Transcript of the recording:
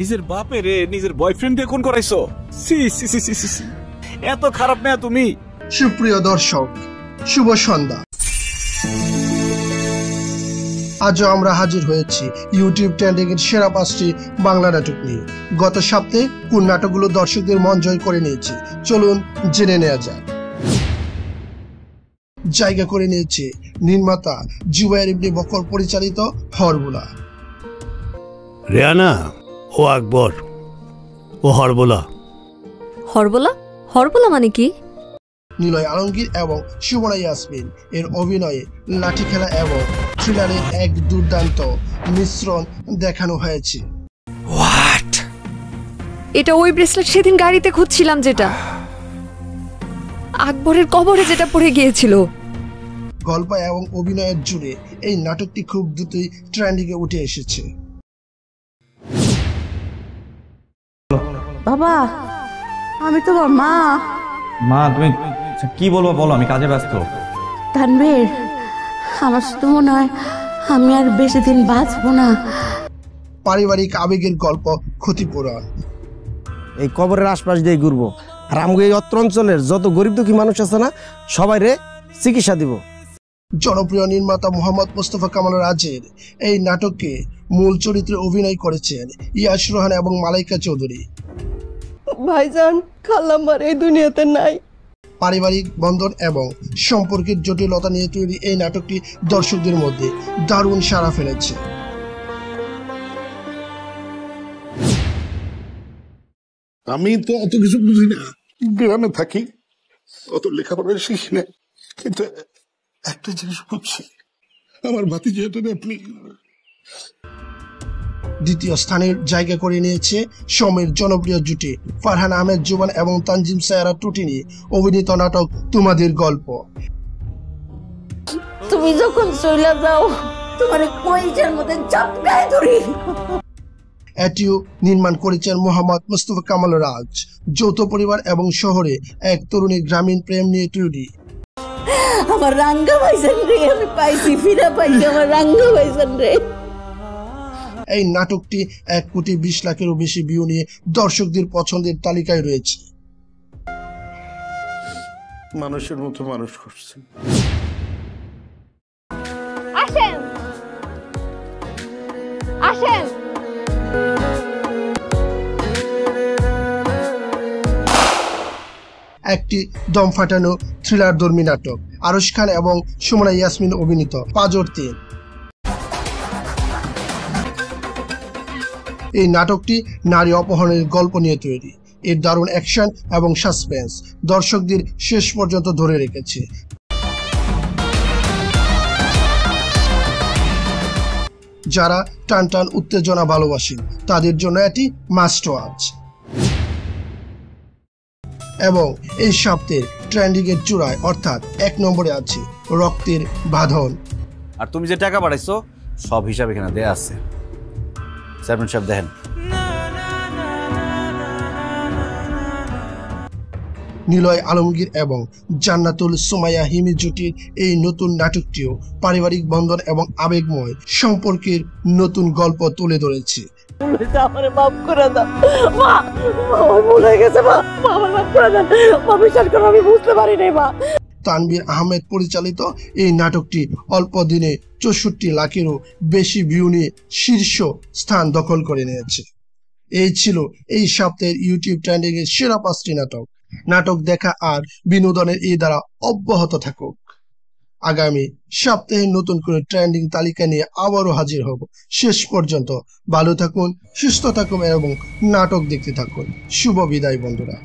নিজের বাপে রে নিজের বয়ফ্রেন্ড দিয়ে খুন করাইছো। এত খারাপ না তুমি। সুপ্রিয় দর্শক, শুভ সন্ধ্যা। আজও আমরা হাজির হয়েছি ইউটিউব ট্রেন্ডিং এর সেরা 5টি বাংলা নাটক নিয়ে। গত সপ্তাহে কোন নাটকগুলো দর্শকদের মন জয় করে নিয়েছে চলুন জেনে নেওয়া যাক। জায়গা করে নিয়েছে নির্মাতা জুবায়ের ইবনে বকর পরিচালিত হরবোলা। রেহানা ও আকবর ও হরবোলা। হরবোলা? হরবোলা মানে কি? নিলয় আলমগীর এবং সুমনা ইয়াসমিন এর অভিনয়ে লাঠি খেলা এবং থ্রিলারের এক দুর্দান্ত মিশ্রণ দেখানো হয়েছে। হোয়াট? এটা ওই ব্রেসলেট সেদিন গাড়িতে খুঁজছিলাম, যেটা আকবরের কবরে যেটা পড়ে গিয়েছিল। গল্প এবং অভিনয়ের জুড়ে এই নাটকটি খুব দ্রুতই ট্রেন্ডিং এ উঠে এসেছে। বাবা, আমি তোমার মা। মা তুমি কি বলবো বলো, আমি কাজে ব্যস্ত। তানভীর, আমার শুধু মনে হয় আমি আর বেশি দিন বাঁচবো না। পারিবারিক আবেগের গল্প ক্ষতিপূরণ। এই কবরের আশপাশ দিয়ে ঘুরবো, আর আমাকে এই অত্র অঞ্চলের যত গরিব দুঃখী মানুষ আছে না, সবাই রে চিকিৎসা দিব। জনপ্রিয় নির্মাতা মোহাম্মদ মোস্তফা কামাল রাজের এই নাটকে মূল চরিত্রে অভিনয় করেছেন ইয়াশ রোহান এবং মালাইকা চৌধুরী। ভাইজান, খালাম্মার এই দুনিয়াতে নাই। পারিবারিক বন্ধন এবং সম্পর্কের জটিলতা নিয়ে তৈরি এই নাটকটি দর্শকদের মধ্যে দারুণ সাড়া ফেলেছে। আমি তো অত কিছু বুঝি না, গ্রামে থাকি, অত লেখাপড়া শিখি না, কিন্তু একটা জিনিস বুঝছি, আমার ভাতিজিটা আপনি। দ্বিতীয় স্থানের জায়গা করে নিয়েছে সময়ের জনপ্রিয় জুটি ফারহান আহমেদ জুবান এবং তানজিম সায়রা টুটিনি অভিনীত নাটক তোমাদের গল্প। তুমি যখন চলে যাও, তোমার কইজের মধ্যে চাপকায় ধরি। এটিও নির্মাণ করেছেন মোহাম্মদ মোস্তফা কামাল রাজ। যৌথ পরিবার এবং শহরে এক তরুণীর গ্রামীণ প্রেম নিয়ে তৈরি। আমার রাঙ্গা ভাইজান রে, আমি পাইছি, ফিরে পাইছি আমার রাঙ্গা ভাইজান রে। এই নাটকটি 1,20,00,000-এরও বেশি ভিউ নিয়ে দর্শকদের পছন্দের তালিকায় রয়েছে। মানুষের মতো মানুষ করছেন। আসেন আসেন। একটি দম ফাটানো থ্রিলার ধর্মী নাটক, আরশ খান এবং সুমনা ইয়াসমিন অভিনীত পাজর 3। এই নাটকটি নারী অপহরণের গল্প নিয়ে তৈরি। এর দারুণ অ্যাকশন এবং সাসপেন্স দর্শকদের শেষ পর্যন্ত ধরে রেখেছে। যারা টান টান উত্তেজনা ভালোবাসেন তাদের জন্য এটি মাস্ট ওয়াচ। এবং এই সপ্তাহের ট্রেন্ডিং এর চূড়ায় অর্থাৎ 1 নম্বরে আছে রক্তের বাঁধন। আর তুমি যে টাকা পাঠাইছো সব হিসাব এখানে দেয়া আছে। চেয়ারম্যান সাহেব দেখেন। নিলয় আলমগীর এবং জান্নাতুল সুমাইয়া হিমি জুটির এই নতুন নাটকটিও পারিবারিক বন্ধন এবং আবেগময় সম্পর্কের নতুন গল্প তুলে ধরেছে। আমারে মাফ করে দাও মা, আমার ভুল হয়ে গেছে মা, আমার মাফ করে দাও মা, বিশ্বাস করো আমি বুঝতে পারি নাই মা। তানভীর আহমেদ পরিচালিত এই নাটকটি অল্প দিনে 64 লাখেরও বেশি ভিউ নিয়ে শীর্ষ স্থান দখল করে নিয়েছে। এই ছিল এই সপ্তাহের ইউটিউব ট্রেন্ডিং এর সেরা 5টি নাটক। নাটক দেখা আর বিনোদনের এই দ্বারা অব্যাহত থাকুক। আগামী সপ্তাহে নতুন করে ট্রেন্ডিং তালিকা নিয়ে আবারও হাজির হব। শেষ পর্যন্ত ভালো থাকুন, সুস্থ থাকুন এবং নাটক দেখতে থাকুন। শুভ বিদায় বন্ধুরা।